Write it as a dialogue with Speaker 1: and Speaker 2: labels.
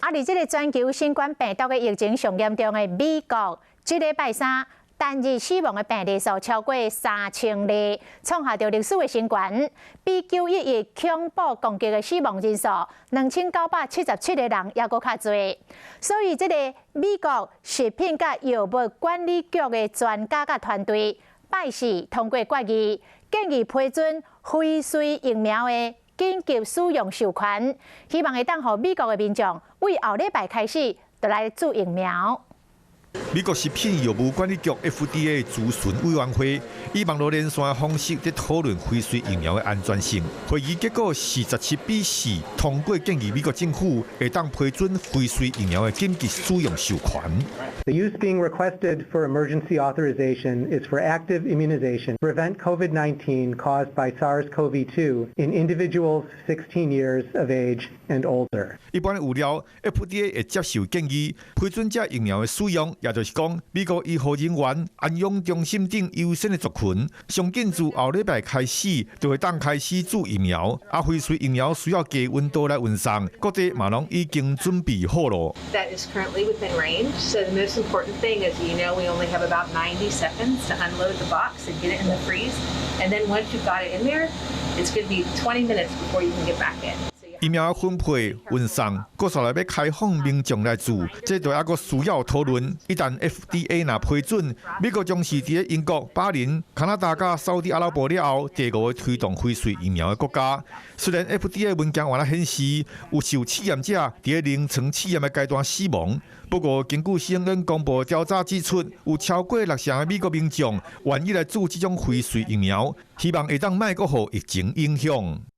Speaker 1: 而这个全球新冠病毒的疫情上严重的美国，这礼拜三单日死亡的病例数超过3000例，创下着历史的新高，比911恐怖攻击的死亡人数2977个人还佫较侪。所以，这个美国食品甲药物管理局的专家甲团队拜四通过决议，建议批准辉瑞疫苗的紧急使用授权，希望会当予美国的民众为后礼拜开始就来注疫苗。
Speaker 2: 美国食品药物管理局 FDA 咨询委员会以网络连线方式在讨论辉瑞疫苗的安全性。会议结果47比4通过建议美国政府会当批准辉瑞疫苗的紧急使用授权。
Speaker 3: The use being requested for emergency authorization is for active immunization to prevent COVID-19 caused by SARS-CoV-2 in individuals 16 years of age and older.
Speaker 2: 一般有料 FDA 会接受建议，批准这疫苗的使用，也就是讲，美国医护人员、安养中心等优先的族群，上紧自后礼拜开始就会当开始注疫苗。辉瑞疫苗需要低温度来运送，各地嘛拢已经准备好了。
Speaker 4: That is currently within range. So the most important thing is, we only have about 90 seconds to unload the box and get it in the freeze. And then once you've got it in there, it's going to be 20 minutes before you can get back in.
Speaker 2: 疫苗的分配、运送，接下来要开放民众来做，这都还佫需要讨论。一旦 FDA 若批准，美国将是伫英国、巴林、加拿大甲沙特阿拉伯了后，第5个推动辉瑞疫苗的国家。虽然 FDA 文件原来显示有受试验者伫临床试验的阶段死亡，不过根据 CNN 公布调查指出，有超过60%的美国民众愿意来做这种辉瑞疫苗，希望会当卖阁予疫情影响。